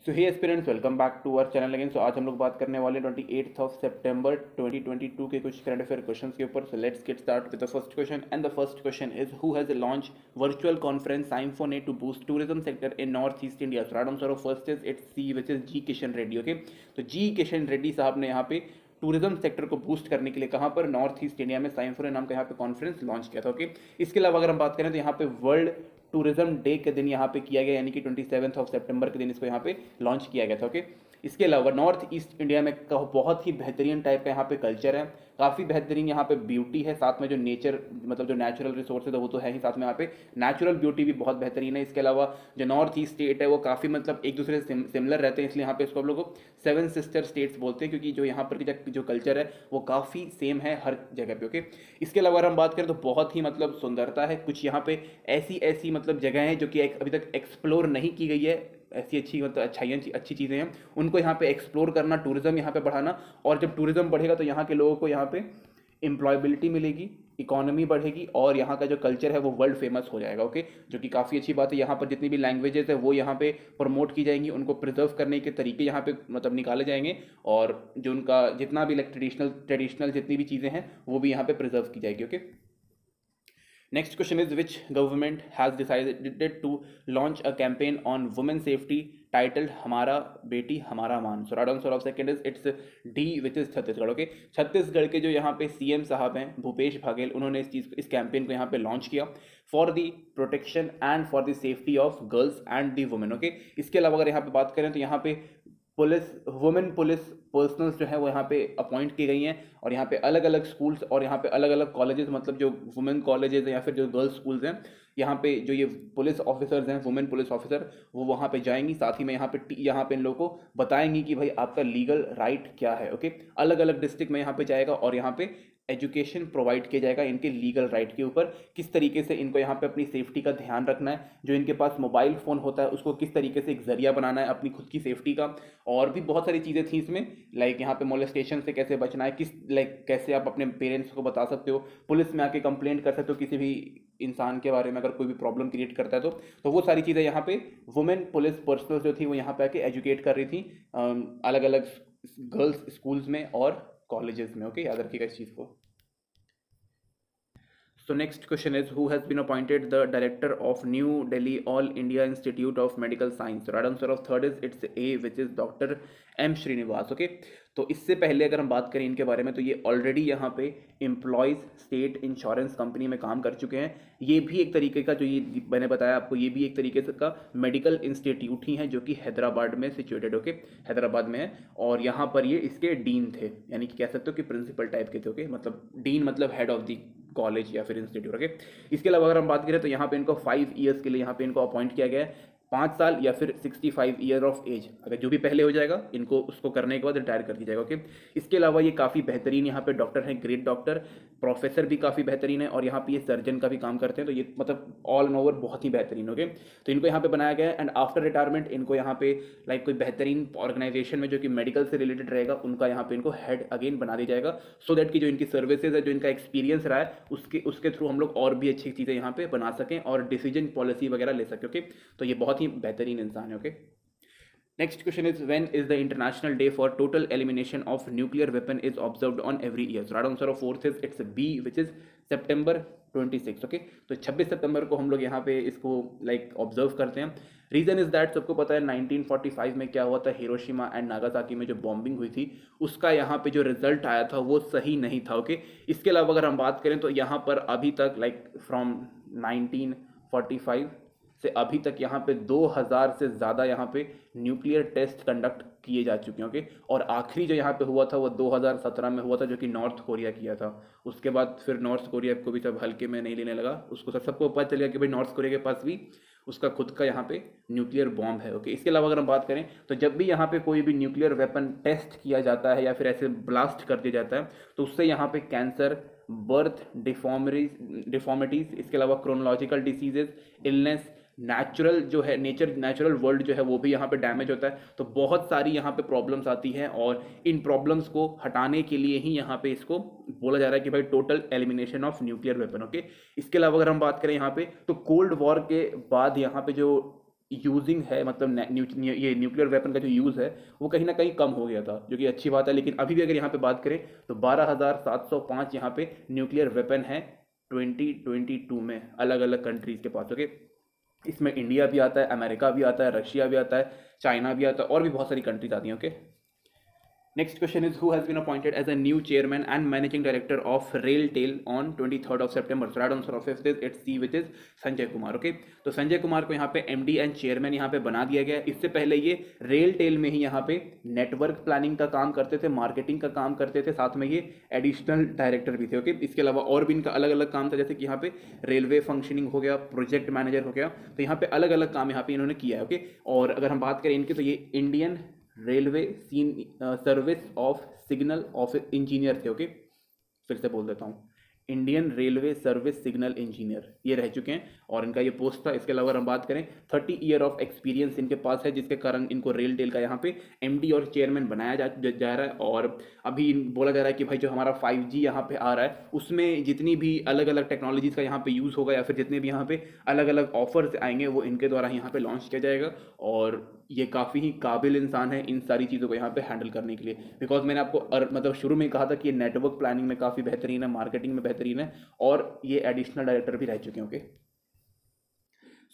So hey aspirants, welcome back to our channel again. So आज हम लोग बात करने वाले 28 सितंबर 2022 के कुछ करंट अफेयर क्वेश्चंस के ऊपर। So let's get start with the first question and the first question is who has launch virtual conference Symphony to boost tourism sector in north east India. So right answer of first is it's C which is G Kishan Reddy. Okay, तो G Kishan Reddy साहब ने यहाँ पे tourism sector को boost करने के लिए कहाँ पर नॉर्थ ईस्ट इंडिया में Symphony नाम का यहाँ पे कॉन्फ्रेंस लॉन्च किया था। ओके, इसके अलावा अगर हम बात करें तो यहाँ पे वर्ल्ड टूरिज्म डे के दिन यहाँ पे किया गया, यानी कि 27 सितंबर के दिन इसको यहाँ पे लॉन्च किया गया था। ओके, इसके अलावा नॉर्थ ईस्ट इंडिया में बहुत ही बेहतरीन टाइप का यहाँ पे कल्चर है, काफ़ी बेहतरीन यहाँ पे ब्यूटी है, साथ में जो नेचर मतलब जो नेचुरल रिसोर्सेज है वो तो है ही, साथ में यहाँ पे नेचुरल ब्यूटी भी बहुत बेहतरीन है। इसके अलावा जो नॉर्थ ईस्ट स्टेट है वो काफ़ी मतलब एक दूसरे से सिमिलर रहते हैं, इसलिए यहाँ पे इसको हम लोग को 7 सिस्टर स्टेट्स बोलते हैं, क्योंकि जो यहाँ पर की जो कल्चर है वो काफ़ी सेम है हर जगह पे। ओके, इसके अलावा अगर हम बात करें तो बहुत ही मतलब सुंदरता है, कुछ यहाँ पे ऐसी ऐसी मतलब जगह हैं जो कि अभी तक एक्सप्लोर नहीं की गई है, ऐसी अच्छी मतलब अच्छाइयाँ अच्छी चीज़ें हैं, उनको यहाँ पे एक्सप्लोर करना, टूरिज्म यहाँ पे बढ़ाना। और जब टूरिज्म बढ़ेगा तो यहाँ के लोगों को यहाँ पे एम्प्लॉयबिलिटी मिलेगी, इकोनॉमी बढ़ेगी और यहाँ का जो कल्चर है वो वर्ल्ड फेमस हो जाएगा। ओके, जो कि काफ़ी अच्छी बात है। यहाँ पर जितनी भी लैंग्वेजेस है वो यहाँ पे प्रमोट की जाएंगी, उनको प्रिजर्व करने के तरीके यहाँ पे मतलब निकाले जाएंगे, और जो उनका जितना भी लाइक ट्रेडिशनल जितनी भी चीज़ें हैं वो भी यहाँ पे प्रिजर्व की जाएगी। Okay, next question is which government has decided to launch a campaign on women safety titled हमारा बेटी हमारा मान। So right answer of second is it's D which is Chhattisgarh. Okay, Chhattisgarh के जो यहाँ पे सीएम साहब हैं भूपेश बघेल, उन्होंने इस कैंपेन को यहाँ पे लॉन्च किया for the protection and for the safety of girls and the women. Okay, इसके अलावा अगर यहाँ पे बात करें तो यहाँ पे वुमेन पुलिस पर्सनल्स जो है वो यहाँ पे अपॉइंट की गई हैं, और यहाँ पे अलग अलग स्कूल्स और यहाँ पे अलग अलग कॉलेजेस, मतलब जो वुमेन कॉलेजेस हैं या फिर जो गर्ल्स स्कूल्स हैं, यहाँ पे जो ये पुलिस ऑफिसर्स हैं, वुमेन पुलिस ऑफिसर, वो वहाँ पे जाएंगी, साथ ही में यहाँ पे इन लोगों को बताएंगी कि भाई आपका लीगल राइट क्या है। ओके, अलग अलग डिस्ट्रिक्ट में यहाँ पे जाएगा और यहाँ पे एजुकेशन प्रोवाइड किया जाएगा इनके लीगल राइट के ऊपर, किस तरीके से इनको यहाँ पे अपनी सेफ्टी का ध्यान रखना है, जो इनके पास मोबाइल फ़ोन होता है उसको किस तरीके से एक जरिया बनाना है अपनी खुद की सेफ्टी का। और भी बहुत सारी चीज़ें थी इसमें, लाइक यहाँ पे मोलेस्टेशन से कैसे बचना है, किस लाइक कैसे आप अपने पेरेंट्स को बता सकते हो, पुलिस में आके कंप्लेंट कर सकते हो किसी भी इंसान के बारे में अगर कोई भी प्रॉब्लम क्रिएट करता है तो वो सारी चीज़ें यहाँ पे वुमेन पुलिस पर्सनल जो थी वो यहाँ पे आके एजुकेट कर रही थी अलग अलग गर्ल्स स्कूल्स में और कॉलेजेस में। ओके, याद रखिएगा इस चीज़ को। So next question is who has been appointed the director of New Delhi All India Institute of Medical Science? So right answer of third is it's A which is Dr. M Srinivas. Okay, तो इससे पहले अगर हम बात करें इनके बारे में तो ये ऑलरेडी यहाँ पे एम्प्लॉयज़ स्टेट इंश्योरेंस कंपनी में काम कर चुके हैं। ये भी एक तरीके का जो ये मैंने बताया आपको, ये भी एक तरीके से का मेडिकल इंस्टीट्यूट ही है जो कि हैदराबाद में सिचुएटेड। ओके, हैदराबाद में है, और यहाँ पर ये इसके डीन थे, यानी कि कह सकते हो कि प्रिंसिपल टाइप के थे। ओके, मतलब डीन मतलब हेड ऑफ द कॉलेज या फिर इंस्टीट्यूट। ओके, इसके अलावा अगर हम बात करें तो यहाँ पे इनको 5 ईयर्स के लिए यहाँ पे इनको अपॉइंट किया गया है, 5 साल या फिर 65 ईयर ऑफ एज, अगर जो भी पहले हो जाएगा इनको उसको करने के बाद रिटायर कर दिया जाएगा। ओके, इसके अलावा ये काफ़ी बेहतरीन यहाँ पे डॉक्टर हैं, ग्रेट डॉक्टर, प्रोफेसर भी काफ़ी बेहतरीन है, और यहाँ पे ये सर्जन का भी काम करते हैं, तो ये मतलब ऑल एंड ओवर बहुत ही बेहतरीन। ओके, तो इनको यहाँ पे बनाया गया है, एंड आफ्टर रिटायरमेंट इनको यहाँ पे लाइक कोई बेहतरीन ऑर्गेनाइजेशन में जो कि मेडिकल से रिलेटेड रहेगा उनका यहाँ पे इनको हेड अगेन बना दिया जाएगा, सो दैट कि जो इनकी सर्विसेज है, जो इनका एक्सपीरियंस रहा है उसके थ्रू हम लोग और भी अच्छी चीज़ें यहाँ पे बना सकें और डिसीजन पॉलिसी वगैरह ले सकें। ओके, तो ये बहुत ही बेहतरीन इंसान है। Okay, next question is when is the international day for total elimination of nuclear weapon is observed on every year? Right answer of fourth is it's B which is September 26। Okay, तो 26 सितंबर को हम लोग यहाँ पे इसको like observe करते हैं। Reason is that सबको पता है 1945 में क्या हुआ था, हिरोशिमा एंड नागासाकी में जो बॉम्बिंग हुई थी उसका यहाँ पे जो रिजल्ट आया था वो सही नहीं था। ओके, इसके अलावा अगर हम बात करें तो यहाँ पर अभी तक लाइक फ्रॉम 1945 से अभी तक यहाँ पे 2000 से ज़्यादा यहाँ पे न्यूक्लियर टेस्ट कंडक्ट किए जा चुके हैं। ओके, और आखिरी जो यहाँ पे हुआ था वो 2017 में हुआ था, जो कि नॉर्थ कोरिया किया था। उसके बाद फिर नॉर्थ कोरिया को भी सब हल्के में नहीं लेने लगा, उसको सबको पता चल गया कि भाई नॉर्थ कोरिया के पास भी उसका खुद का यहाँ पे न्यूक्लियर बॉम्ब है। ओके, इसके अलावा अगर हम बात करें तो जब भी यहाँ पे कोई भी न्यूक्लियर वेपन टेस्ट किया जाता है या फिर ऐसे ब्लास्ट कर दिया जाता है तो उससे यहाँ पे कैंसर, बर्थ डिफॉर्मिटीज, इसके अलावा chronological diseases, illness, natural world जो है वो भी यहाँ पे डैमेज होता है। तो बहुत सारी यहाँ पे प्रॉब्लम्स आती हैं, और इन प्रॉब्लम्स को हटाने के लिए ही यहाँ पे इसको बोला जा रहा है कि भाई total elimination of nuclear weapon. Okay, इसके अलावा अगर हम बात करें यहाँ पे तो कोल्ड वॉर के बाद यहाँ पे जो यूजिंग है, मतलब ये न्यूक्लियर वेपन का जो यूज़ है वो कहीं ना कहीं कम हो गया था, जो कि अच्छी बात है। लेकिन अभी भी अगर यहाँ पे बात करें तो 12,705 यहाँ पे न्यूक्लियर वेपन है 2022 में अलग अलग कंट्रीज़ के पास। ओके, इसमें इंडिया भी आता है, अमेरिका भी आता है, रशिया भी आता है, चाइना भी आता है, और भी बहुत सारी कंट्रीज आती हैं। Okay, next question is who has been appointed as a new chairman and managing director of RailTel on 23rd of September? So right answer of this it's C, which is Sanjay Kumar. Okay, तो संजय कुमार को यहाँ पे MD and chairman यहाँ पे बना दिया गया। इससे पहले ये रेलटेल में ही यहाँ पे नेटवर्क प्लानिंग का काम करते थे, मार्केटिंग का काम करते थे, साथ में ये एडिशनल डायरेक्टर भी थे। ओके, इसके अलावा और भी इनका अलग अलग काम था, जैसे कि यहाँ पे रेलवे फंक्शनिंग हो गया, प्रोजेक्ट मैनेजर हो गया, तो यहाँ पे अलग अलग काम यहाँ पे इन्होंने किया है। ओके, और अगर हम बात करें इनकी, तो ये Indian railway service of signal office engineer थे। ओके, फिर से बोल देता हूँ, Indian railway service signal engineer ये रह चुके हैं और इनका ये पोस्ट था। इसके अलावा हम बात करें 30 ईयर ऑफ एक्सपीरियंस इनके पास है, जिसके कारण इनको रेलटेल का यहाँ पे MD और चेयरमैन बनाया जा रहा है। और अभी बोला जा रहा है कि भाई जो हमारा 5G यहाँ पे आ रहा है उसमें जितनी भी अलग अलग टेक्नोलॉजीज़ का यहाँ पे यूज़ होगा या फिर जितने भी यहाँ पे अलग अलग ऑफर्स आएंगे वो इनके द्वारा यहाँ पे लॉन्च किया जाएगा। और ये काफ़ी ही काबिल इंसान है इन सारी चीज़ों को यहाँ पे हैंडल करने के लिए, बिकॉज मैंने आपको मतलब शुरू में कहा था कि ये नेटवर्क प्लानिंग में काफ़ी बेहतरीन है, मार्केटिंग में बेहतरीन है, और ये एडिशनल डायरेक्टर भी रह चुके हैं। Okay,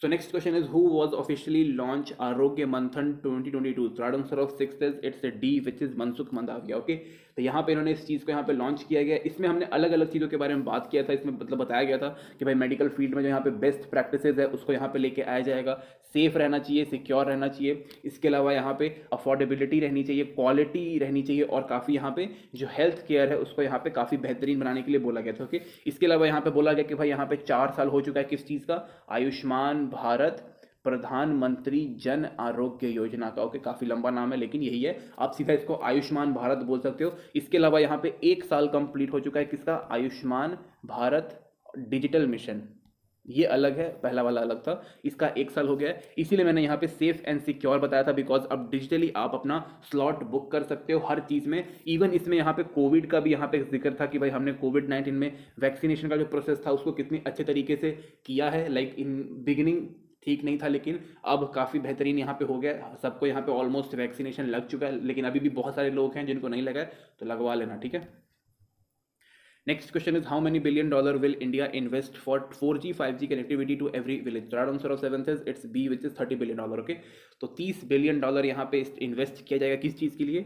so next question is who was officially launched आरोग्य मंथन 2022? तो right answer of 6 is it's D, which is Mansukh Mandaviya. Okay, तो यहाँ पे इन्होंने इस चीज़ को यहाँ पे लॉन्च किया गया। इसमें हमने अलग अलग चीज़ों के बारे में बात किया था, इसमें मतलब बताया गया था कि भाई मेडिकल फील्ड में जो यहाँ पे बेस्ट प्रैक्टिसेस है उसको यहाँ पे लेके आया जाएगा, सेफ रहना चाहिए, सिक्योर रहना चाहिए, इसके अलावा यहाँ पे अफोर्डेबिलिटी रहनी चाहिए, क्वालिटी रहनी चाहिए, और काफ़ी यहाँ पे जो हेल्थ केयर है उसको यहाँ पे काफ़ी बेहतरीन बनाने के लिए बोला गया था। ओके, इसके अलावा यहाँ पे बोला गया कि भाई यहाँ पे 4 साल हो चुका है किस चीज़ का, आयुष्मान भारत प्रधानमंत्री जन आरोग्य योजना का। ओके, काफ़ी लंबा नाम है लेकिन यही है, आप सीधा इसको आयुष्मान भारत बोल सकते हो। इसके अलावा यहाँ पे 1 साल कंप्लीट हो चुका है किसका, आयुष्मान भारत डिजिटल मिशन, ये अलग है, पहला वाला अलग था, इसका 1 साल हो गया है। इसीलिए मैंने यहाँ पे सेफ एंड सिक्योर बताया था, बिकॉज अब डिजिटली आप अपना स्लॉट बुक कर सकते हो हर चीज़ में। इवन इसमें यहाँ पे कोविड का भी यहाँ पे जिक्र था कि भाई हमने कोविड-19 में वैक्सीनेशन का जो प्रोसेस था उसको कितनी अच्छे तरीके से किया है। लाइक इन बिगिनिंग ठीक नहीं था, लेकिन अब काफ़ी बेहतरीन यहाँ पे हो गया, सबको यहाँ पे ऑलमोस्ट वैक्सीनेशन लग चुका है, लेकिन अभी भी बहुत सारे लोग हैं जिनको नहीं लगा है, तो लगवा लेना, ठीक है। Next question is how many $1 billion will India invest for 4G 5G connectivity to every village? The right answer of 7th is it's B, which is $30 billion। Okay, तो $30 बिलियन यहाँ पे इन्वेस्ट किया जाएगा किस चीज़ के लिए,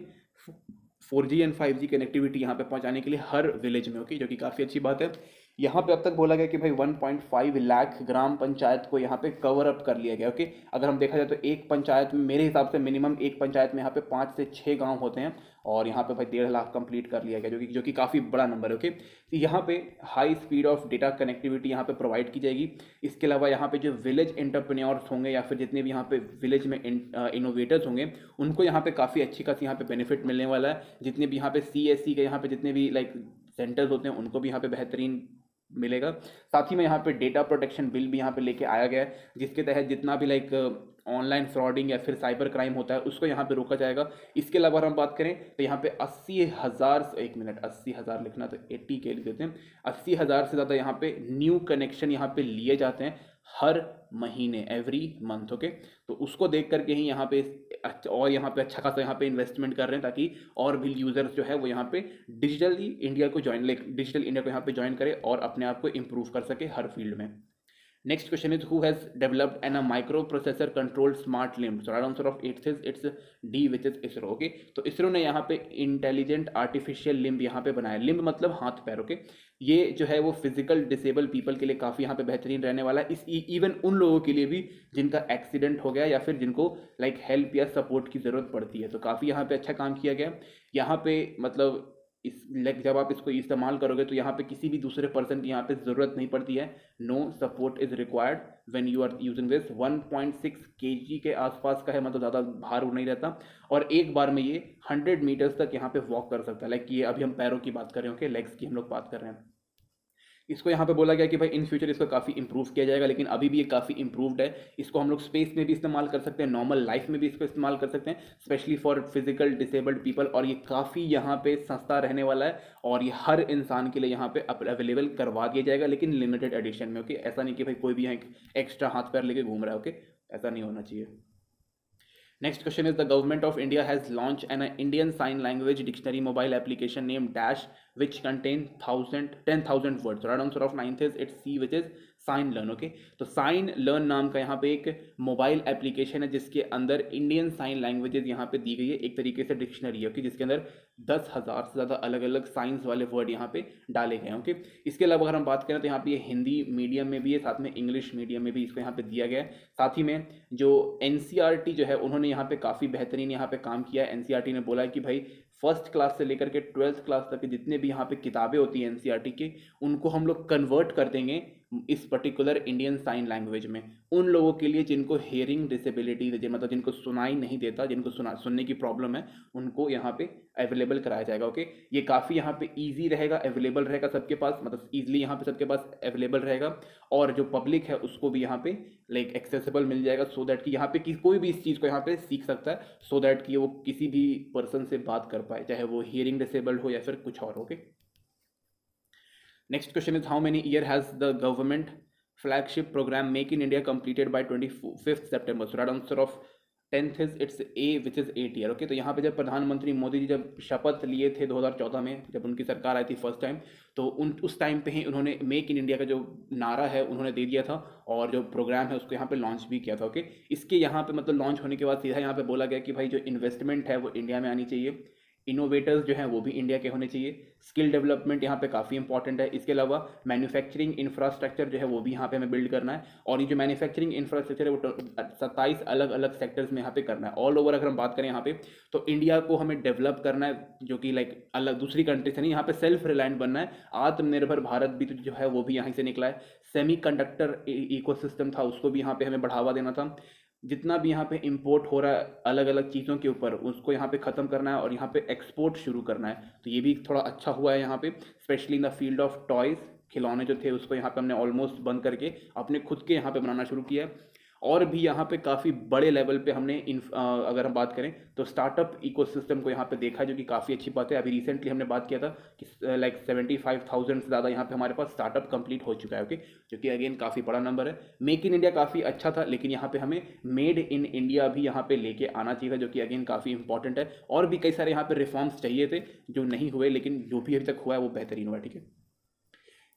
4G एंड 5G कनेक्टिविटी यहाँ पे पहुँचाने के लिए हर विलेज में। ओके, जो कि काफ़ी अच्छी बात है। यहाँ पे अब तक बोला गया कि भाई 1.5 लाख ग्राम पंचायत को यहाँ पे कवर अप कर लिया गया। ओके, अगर हम देखा जाए तो एक पंचायत में मेरे हिसाब से मिनिमम एक पंचायत में यहाँ पे 5 से 6 गांव होते हैं, और यहाँ पे भाई 1.5 लाख कंप्लीट कर लिया गया, जो कि काफ़ी बड़ा नंबर है। ओके, तो यहाँ पे high speed of data connectivity यहाँ पे प्रोवाइड की जाएगी। इसके अलावा यहाँ पे जो विलेज एंटरप्रेन्योर्स होंगे या फिर जितने भी यहाँ पे विलेज में इनोवेटर्स होंगे उनको यहाँ पे काफ़ी अच्छी खासी यहाँ पे बेनिफिट मिलने वाला है। जितने भी यहाँ पे CSC के यहाँ पे जितने भी लाइक सेंटर्स होते हैं उनको भी यहाँ पे बेहतरीन मिलेगा। साथ ही में यहाँ पे डेटा प्रोटेक्शन बिल भी यहाँ पे लेके आया गया है, जिसके तहत जितना भी लाइक ऑनलाइन फ्रॉडिंग या फिर साइबर क्राइम होता है उसको यहाँ पे रोका जाएगा। इसके अलावा हम बात करें तो यहाँ पे 80,000 एक मिनट 80,000 लिखना तो 80 के लिख देते हैं, 80,000 से ज़्यादा यहाँ पे न्यू कनेक्शन यहाँ पे लिए जाते हैं हर महीने, एवरी मंथ। ओके, तो उसको देख करके ही यहाँ पे और यहाँ पे अच्छा खासा यहाँ पे इन्वेस्टमेंट कर रहे हैं ताकि और भी यूजर्स जो है वो यहाँ पे डिजिटली इंडिया को ज्वाइन डिजिटल इंडिया को यहाँ पे ज्वाइन करे और अपने आप को इम्प्रूव कर सके हर फील्ड में। Next question is who has developed a microprocessor controlled smart limb? So right answer of it is it's D, which is ISRO। Okay, तो इसरो ने यहाँ पे इंटेलिजेंट आर्टिफिशियल लिम्ब यहाँ पे बनाया। लिम्ब मतलब हाथ पैर। ओके, ये जो है वो फिजिकल डिसेबल पीपल के लिए काफ़ी यहाँ पे बेहतरीन रहने वाला है। इस इवन उन लोगों के लिए भी जिनका एक्सीडेंट हो गया या फिर जिनको लाइक हेल्प या सपोर्ट की ज़रूरत पड़ती है, तो काफ़ी यहाँ पे अच्छा काम किया गया। यहाँ पे मतलब इस लाइक जब आप इसको इस्तेमाल करोगे तो यहाँ पे किसी भी दूसरे पर्सन की यहाँ पे ज़रूरत नहीं पड़ती है। No support is required when you are using this. 1.6 kg के आसपास का है, मतलब ज़्यादा भार नहीं रहता, और एक बार में ये 100 मीटर्स तक यहाँ पे वॉक कर सकता है। लाइक ये अभी हम पैरों की बात कर रहे हैं, ओके, लेग्स की हम लोग बात कर रहे हैं। इसको यहाँ पे बोला गया कि भाई इन फ्यूचर इसको काफ़ी इंप्रूव किया जाएगा, लेकिन अभी भी ये काफ़ी इंप्रूव्ड है। इसको हम लोग स्पेस में भी इस्तेमाल कर सकते हैं, नॉर्मल लाइफ में भी इसको इस्तेमाल कर सकते हैं, specially for physical disabled people, और ये काफ़ी यहाँ पे सस्ता रहने वाला है और ये हर इंसान के लिए यहाँ पे अवेलेबल करवा दिया जाएगा, लेकिन लिमिटेड एडिशन में। ओके, ऐसा नहीं कि भाई कोई भी यहाँ एक्स्ट्रा हाथ पैर लेके घूम रहा है। ओके, ऐसा नहीं होना चाहिए। Next question is the government of India has launched an Indian Sign Language Dictionary mobile application named Dash, which contain 10,000 words. Right answer of ninth is it's C, which is sign learn. Okay, तो sign learn नाम का यहाँ पे एक mobile application है जिसके अंदर Indian sign languages यहाँ पे दी गई है, एक तरीके से डिक्शनरी है। ओके, जिसके अंदर 10,000 से ज़्यादा अलग अलग साइंस वाले वर्ड यहाँ पे डाले गए हैं। ओके, इसके अलावा अगर हम बात करें तो यहाँ पे ये हिंदी मीडियम में भी है, साथ में इंग्लिश मीडियम में भी इसको यहाँ पे दिया गया है। साथ ही में जो NCERT जो है उन्होंने यहाँ पे काफ़ी बेहतरीन यहाँ पे काम किया है। NCERT ने बोला है कि भाई फर्स्ट क्लास से लेकर के 12th क्लास तक के जितने भी यहाँ पे किताबें होती हैं NCERT के, उनको हम लोग कन्वर्ट कर देंगे इस पर्टिकुलर इंडियन साइन लैंग्वेज में। उन लोगों के लिए जिनको हेयरिंग डिसेबिलिटी, मतलब जिनको सुनाई नहीं देता, जिनको सुनने की प्रॉब्लम है, उनको यहाँ पे अवेलेबल कराया जाएगा। ओके, ये काफ़ी यहाँ पे इजी रहेगा, अवेलेबल रहेगा सबके पास, मतलब ईजिली यहाँ पे सबके पास अवेलेबल रहेगा। और जो पब्लिक है उसको भी यहाँ पे लाइक एक्सेसिबल मिल जाएगा, सो दैट कि यहाँ पे कोई भी इस चीज़ को यहाँ पे सीख सकता है, सो दैट कि वो किसी भी पर्सन से बात कर पाए, चाहे वो हियरिंग डिसेबल्ड हो या फिर कुछ और। Okay, next question is how many year has the government flagship program Make in India completed by 25th September? So right answer of 10th is it's A, which is 8 year। Okay, तो यहाँ पे जब प्रधानमंत्री मोदी जी जब शपथ लिए थे 2014 में, जब उनकी सरकार आई थी फर्स्ट टाइम, तो उस टाइम पे ही उन्होंने मेक इन इंडिया का जो नारा है उन्होंने दे दिया था, और जो प्रोग्राम है उसको यहाँ पे लॉन्च भी किया था। ओके, इसके यहाँ पे मतलब लॉन्च होने के बाद सीधा यहाँ पे बोला गया कि भाई जो इन्वेस्टमेंट है वो इंडिया में आनी चाहिए, इनोवेटर्स जो हैं वो भी इंडिया के होने चाहिए, स्किल डेवलपमेंट यहाँ पे काफ़ी इंपॉर्टेंट है। इसके अलावा मैन्युफैक्चरिंग इंफ्रास्ट्रक्चर जो है वो भी यहाँ पे हमें बिल्ड करना है, और ये जो मैन्युफैक्चरिंग इंफ्रास्ट्रक्चर है वो 27 अलग अलग सेक्टर्स में यहाँ पे करना है। ऑल ओवर अगर हम बात करें यहाँ पे, तो इंडिया को हमें डेवलप करना है, जो कि लाइक अलग दूसरी कंट्री से नहीं, यहाँ पे सेल्फ रिलायंट बनना है। आत्मनिर्भर भारत भी जो है वो भी यहाँ से निकला है। सेमीकंडक्टर इकोसिस्टम था, उसको भी यहाँ पे हमें बढ़ावा देना था। जितना भी यहाँ पे इंपोर्ट हो रहा है अलग अलग चीज़ों के ऊपर, उसको यहाँ पे ख़त्म करना है और यहाँ पे एक्सपोर्ट शुरू करना है। तो ये भी थोड़ा अच्छा हुआ है यहाँ पे, specially in the field of toys. खिलौने जो थे उसको यहाँ पे हमने ऑलमोस्ट बंद करके अपने खुद के यहाँ पे बनाना शुरू किया है। और भी यहाँ पे काफ़ी बड़े लेवल पे हमने अगर हम बात करें तो स्टार्टअप इकोसिस्टम को यहाँ पे देखा, जो कि काफ़ी अच्छी बात है। अभी रिसेंटली हमने बात किया था कि लाइक 75,000 से ज़्यादा यहाँ पे हमारे पास स्टार्टअप कंप्लीट हो चुका है। ओके, जो कि अगेन काफ़ी बड़ा नंबर है। मेक इन इंडिया काफ़ी अच्छा था, लेकिन यहाँ पे हमें मेड इन इंडिया भी यहाँ पे लेके आना चाहिए था, जो कि अगेन काफ़ी इंपॉर्टेंट है। और भी कई सारे यहाँ पे रिफॉर्म्स चाहिए थे जो नहीं हुए, लेकिन जो भी अभी तक हुआ है वो बेहतरीन हुआ है। ठीक है,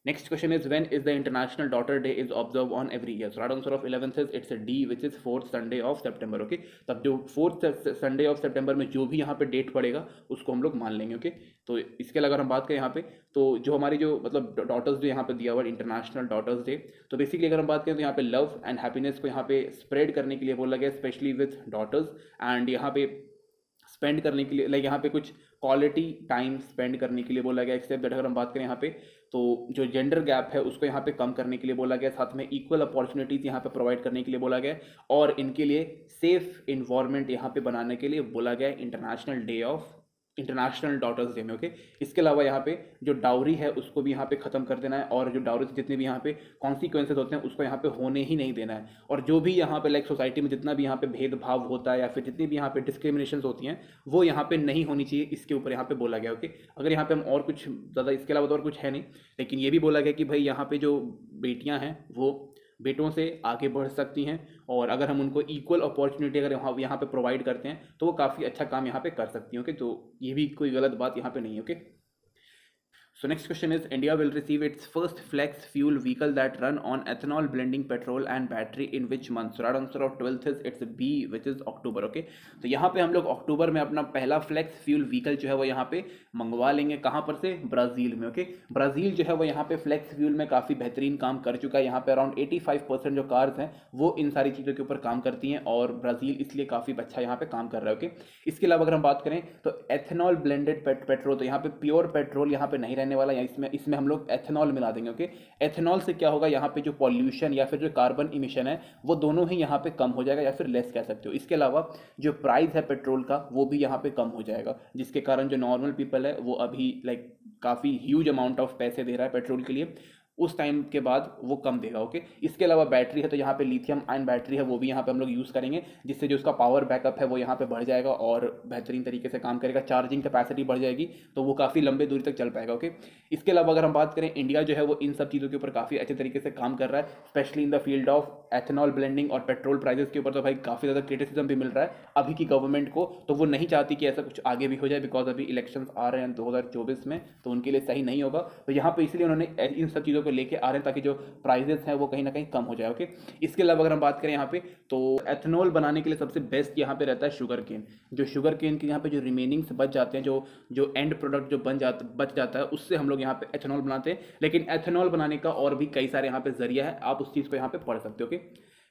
next question is when is the International Daughter Day is observed on every year? So right answer of 11th is it's a D, which is 4th Sunday of September। okay, तब जो 4th Sunday of September में जो भी यहाँ पे date पड़ेगा उसको हम लोग मान लेंगे। ओके, तो इसके अलावा अगर हम बात करें यहाँ पे, तो जो हमारी जो मतलब डॉटर्स डे यहाँ पे दिया हुआ इंटरनेशनल डॉटर्स डे, तो बेसिकली अगर हम बात करें तो यहाँ पे लव एंड हैप्पीनेस को यहाँ पे स्प्रेड करने के लिए बोला गया, स्पेशली विथ डॉटर्स, एंड यहाँ पे स्पेंड करने के लिए लाइक यहाँ पे कुछ क्वालिटी टाइम स्पेंड करने के लिए बोला गया। एक्सेप्ट दैट अगर हम बात करें यहाँ पे, तो जो जेंडर गैप है उसको यहाँ पे कम करने के लिए बोला गया, साथ में इक्वल अपॉर्चुनिटीज़ यहाँ पे प्रोवाइड करने के लिए बोला गया, और इनके लिए सेफ इन्वायरमेंट यहाँ पे बनाने के लिए बोला गया इंटरनेशनल डॉटर्स डे में। ओके, इसके अलावा यहाँ पे जो डाउरी है उसको भी यहाँ पे ख़त्म कर देना है, और जो डाउरी से जितने भी यहाँ पे कॉन्सिक्वेंसेज होते हैं उसको यहाँ पे होने ही नहीं देना है। और जो भी यहाँ पे लाइक सोसाइटी में जितना भी यहाँ पे भेदभाव होता है या फिर जितनी भी यहाँ पे डिस्क्रिमिनेशन होती हैं वो यहाँ पे नहीं होनी चाहिए, इसके ऊपर यहाँ पे बोला गया। ओके, अगर यहाँ पे हम और कुछ ज़्यादा इसके अलावा तो और कुछ है नहीं, लेकिन ये भी बोला गया कि भाई यहाँ पे जो बेटियाँ हैं वो बेटों से आगे बढ़ सकती हैं, और अगर हम उनको इक्वल अपॉर्चुनिटी अगर यहाँ पे प्रोवाइड करते हैं तो वो काफ़ी अच्छा काम यहाँ पे कर सकती हैं। ओके, तो ये भी कोई गलत बात यहाँ पे नहीं है। Okay, so next question is India will receive its first flex fuel vehicle that run on ethanol blending petrol and battery in which month? So right answer of 12th is it's B, which is October। okay, तो यहाँ पे हम लोग अक्टूबर में अपना पहला flex fuel vehicle जो है वो यहाँ पे मंगवा लेंगे। कहाँ पर से? ब्राज़ील में। ओके, ब्राज़ील जो है वो यहाँ पे फ्लेक्स फ्यूल में काफ़ी बेहतरीन काम कर चुका है। यहाँ पे अराउंड 85% जो कार्स हैं वो इन सारी चीज़ों के ऊपर काम करती हैं, और ब्राज़ील इसलिए काफ़ी अच्छा यहाँ पे काम कर रहा है। ओके, इसके अलावा अगर हम बात करें तो एथेनॉल ब्लेंडेड पेट्रोल, तो यहाँ पे प्योर पेट्रोल यहाँ पे नहीं रहने वाला, या इसमें हम लोग एथेनॉल मिला देंगे। ओके, एथेनॉल से क्या होगा, यहाँ पे जो पॉल्यूशन या फिर जो कार्बन इमिशन है वो दोनों ही यहाँ पे कम हो जाएगा, या फिर लेस कह सकते हो। इसके अलावा जो प्राइस है पेट्रोल का वो भी यहाँ पे कम हो जाएगा, जिसके कारण जो नॉर्मल पीपल है वो अभी लाइक काफ़ी ह्यूज अमाउंट ऑफ पैसे दे रहा है पेट्रोल के लिए, उस टाइम के बाद वो कम देगा। ओके, इसके अलावा बैटरी है, तो यहाँ पे लिथियम आयन बैटरी है, वो भी यहाँ पे हम लोग यूज़ करेंगे, जिससे जो उसका पावर बैकअप है वो यहाँ पे बढ़ जाएगा और बेहतरीन तरीके से काम करेगा, चार्जिंग कैपेसिटी बढ़ जाएगी, तो वो काफ़ी लंबे दूरी तक चल पाएगा। ओके, इसके अलावा अगर हम बात करें, इंडिया जो है वो इन सब चीज़ों के ऊपर काफ़ी अच्छे तरीके से काम कर रहा है, specially in the field of ethanol blending और पेट्रोल प्राइसेस के ऊपर तो भाई काफ़ी ज़्यादा क्रिटिसिज्म भी मिल रहा है अभी की गवर्नमेंट को, तो वो नहीं चाहती कि ऐसा कुछ आगे भी हो जाए, बिकॉज अभी इलेक्शंस आ रहे हैं 2024 में, तो उनके लिए सही नहीं होगा। तो यहाँ पे इसलिए उन्होंने इन सब चीज़ों को लेके आ रहे हैं ताकि जो प्राइजेस हैं वो कहीं ना कहीं कम हो जाए। ओके, इसके अलावा अगर हम बात करें यहाँ पे, तो एथेनॉल बनाने के लिए सबसे बेस्ट यहाँ पे रहता है शुगर केन। जो शुगर केन के यहाँ पे जो रिमेनिंग्स बच जाते हैं, जो जो एंड प्रोडक्ट जो बच जाता है, उससे हम लोग यहाँ पे एथेनॉल बनाते हैं। लेकिन एथेनॉल बनाने का और भी कई सारे यहाँ पे जरिया है, आप उस चीज़ को यहाँ पे पढ़ सकते हो। Okay,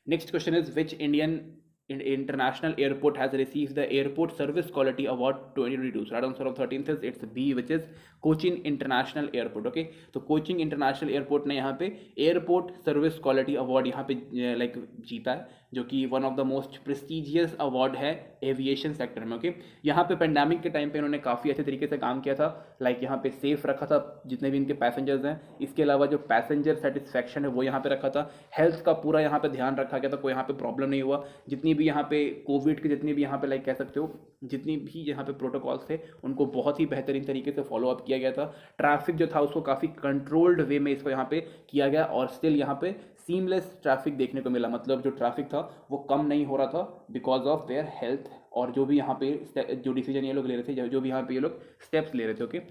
next question is which Indian international airport has received the airport service quality award 2022? So right answer of 13th is it's B, which is Cochin international airport. Okay, तो कोचिन इंटरनेशनल एयरपोर्ट ने यहाँ पे एयरपोर्ट सर्विस क्वालिटी अवार्ड यहाँ पे like जीता है, जो कि one of the most prestigious award है एविएशन सेक्टर में। ओके, यहाँ पे पेंडेमिक के टाइम पे इन्होंने काफ़ी अच्छे तरीके से काम किया था, लाइक यहाँ पे सेफ रखा था जितने भी इनके पैसेंजर्स हैं, इसके अलावा जो पैसेंजर सेटिस्फैक्शन है वो यहाँ पे रखा था, हेल्थ का पूरा यहाँ पे ध्यान रखा गया था, कोई यहाँ पे प्रॉब्लम नहीं हुआ। जितनी भी यहाँ पे कोविड के जितनी भी यहाँ पे लाइक कह सकते हो जितनी भी यहाँ पे प्रोटोकॉल्स थे, उनको बहुत ही बेहतरीन तरीके से फॉलो अप किया गया था। ट्रैफिक जो था उसको काफ़ी कंट्रोल्ड वे में इसको यहाँ पे किया गया, और स्टिल यहाँ पे सीमलेस ट्रैफिक देखने को मिला, मतलब जो ट्रैफिक था वो कम नहीं हो रहा था बिकॉज ऑफ देयर हेल्थ, और जो भी यहाँ पे जो डिसीजन ये लोग ले रहे थे, जो भी यहाँ पे ये लोग स्टेप्स ले रहे थे। ओके,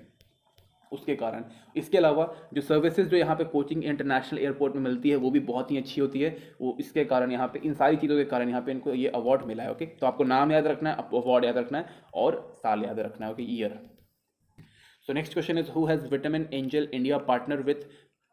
उसके कारण। इसके अलावा जो सर्विसेज जो यहाँ पे कोचिंग इंटरनेशनल एयरपोर्ट में मिलती है वो भी बहुत ही अच्छी होती है, वो इसके कारण यहाँ पे इन सारी चीज़ों के कारण यहाँ पे इनको ये अवार्ड मिला है। ओके, तो आपको नाम याद रखना है, अवार्ड याद रखना है और साल याद रखना है। Okay, year. So next question is who has vitamin angel India partner with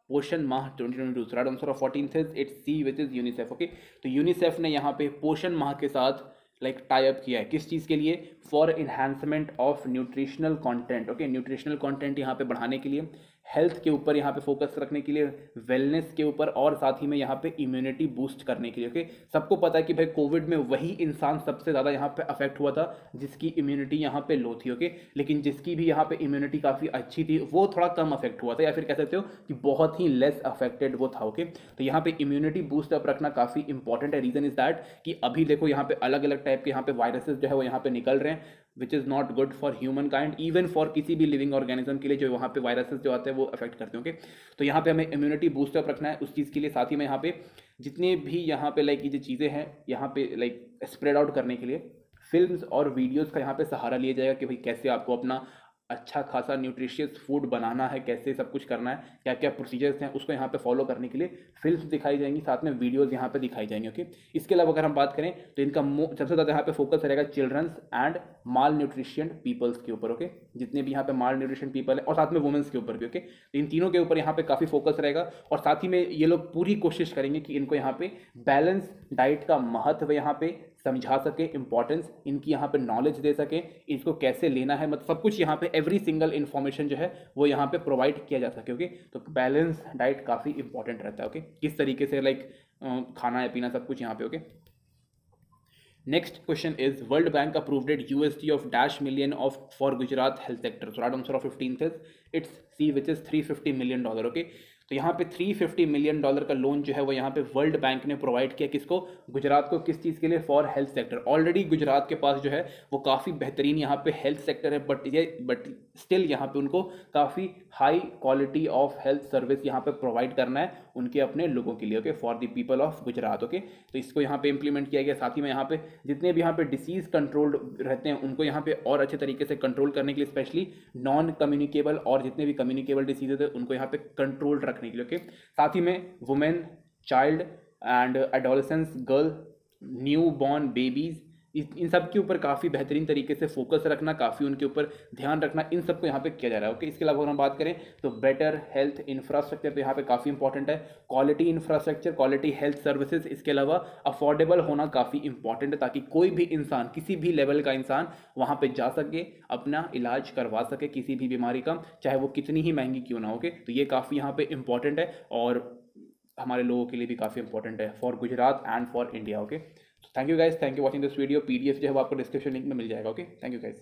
Poshan Maah 2022? Right answer of 14th is it's C, which is UNICEF. Okay, तो यूनिसेफ ने यहाँ पे पोषण माह के साथ लाइक टाई अप किया है, किस चीज़ के लिए? For enhancement of nutritional content. Okay, nutritional content यहाँ पे बढ़ाने के लिए, हेल्थ के ऊपर यहाँ पे फोकस रखने के लिए, वेलनेस के ऊपर, और साथ ही में यहाँ पे इम्यूनिटी बूस्ट करने के लिए। ओके, सबको पता है कि भाई कोविड में वही इंसान सबसे ज़्यादा यहाँ पे अफेक्ट हुआ था जिसकी इम्यूनिटी यहाँ पे लो थी। ओके, लेकिन जिसकी भी यहाँ पे इम्यूनिटी काफ़ी अच्छी थी वो थोड़ा कम अफेक्ट हुआ था, या फिर कह सकते हो कि बहुत ही लेस अफेक्टेड वो था। ओके, तो यहाँ पे इम्यूनिटी बूस्ट अप रखना काफ़ी इंपॉर्टेंट है। रीज़न इज दैट कि अभी देखो यहाँ पे अलग अलग टाइप के यहाँ पे वायरसेस जो है वो यहाँ पे निकल रहे हैं, which is not good for human kind, even for किसी भी लिविंग ऑर्गेनिज्म के लिए जो वहाँ पे वायरसेस जो आते हैं वो अफेक्ट करते हैं। ओके, तो यहाँ पे हमें इम्यूनिटी बूस्टअप रखना है, उस चीज़ के लिए साथ ही में यहाँ पे जितने भी यहाँ पे लाइक ये जो चीज़ें हैं यहाँ पे लाइक स्प्रेड आउट करने के लिए फिल्म्स और वीडियोज़ का यहाँ पे सहारा लिया जाएगा कि भाई कैसे आपको अपना अच्छा खासा न्यूट्रिशियस फूड बनाना है, कैसे सब कुछ करना है, क्या क्या प्रोसीजर्स हैं, उसको यहाँ पे फॉलो करने के लिए फिल्म्स दिखाई जाएंगी, साथ में वीडियोस यहाँ पे दिखाई जाएंगी। ओके, इसके अलावा अगर हम बात करें तो इनका सबसे ज़्यादा यहाँ पे फोकस रहेगा childrens and malnutrition peoples के ऊपर। ओके, जितने भी यहाँ पे माल न्यूट्रिशन पीपल है, और साथ में वुमेंस के ऊपर भी। ओके, तो इन तीनों के ऊपर यहाँ पे काफ़ी फोकस रहेगा, और साथ ही में ये लोग पूरी कोशिश करेंगे कि इनको यहाँ पे बैलेंस डाइट का महत्व यहाँ पे समझा सके, इंपॉर्टेंस इनकी यहाँ पे नॉलेज दे सके, इसको कैसे लेना है, मतलब सब कुछ यहाँ पे एवरी सिंगल इन्फॉर्मेशन जो है वो यहाँ पे प्रोवाइड किया जा सके। ओके, तो बैलेंस डाइट काफ़ी इंपॉर्टेंट रहता है। ओके, किस तरीके से लाइक खाना है पीना सब कुछ यहाँ पे। Okay, next question is world bank approved USD of dash million of for Gujarat health sector. So right answer of 15th is it's C, which is $350 million। Okay, तो यहाँ पे $350 million का लोन जो है वो यहाँ पे वर्ल्ड बैंक ने प्रोवाइड किया, किसको? गुजरात को। किस चीज़ के लिए? For health sector. Already Gujarat के पास जो है वो काफ़ी बेहतरीन यहाँ पे हेल्थ सेक्टर है, बट स्टिल यहाँ पे उनको काफ़ी high quality of health service यहाँ पे प्रोवाइड करना है उनके अपने लोगों के लिए। Okay, for the people of Gujarat. Okay, तो इसको यहाँ पे इंप्लीमेंट किया गया। साथ ही में यहाँ पे जितने भी यहाँ पे डिसीज कंट्रोल्ड रहते हैं उनको यहाँ पे और अच्छे तरीके से कंट्रोल करने के लिए, स्पेशली नॉन कम्युनिकेबल और जितने भी कम्युनिकेबल डिसीजेज है उनको यहाँ पे कंट्रोल रखने के लिए। ओके, साथ ही में women, child and adolescence, girl, new born babies, इन सब के ऊपर काफ़ी बेहतरीन तरीके से फोकस रखना, काफ़ी उनके ऊपर ध्यान रखना, इन सब को यहाँ पे किया जा रहा है। ओके, इसके अलावा अगर हम बात करें तो बेटर हेल्थ इंफ्रास्ट्रक्चर तो यहाँ पे काफ़ी इंपॉर्टेंट है, quality infrastructure, quality health services, इसके अलावा अफोर्डेबल होना काफ़ी इंपॉर्टेंट है, ताकि कोई भी इंसान, किसी भी लेवल का इंसान वहाँ पर जा सके, अपना इलाज करवा सके किसी भी बीमारी का, चाहे वो कितनी ही महंगी क्यों ना हो। ओके, तो ये काफ़ी यहाँ पे इंपॉर्टेंट है और हमारे लोगों के लिए भी काफ़ी इंपॉर्टेंट है, for Gujarat and for India. Okay, thank you guys, thank you watching this video. PDF जो है वो आपको डिस्क्रिप्शन लिंक में मिल जाएगा। Okay, thank you guys.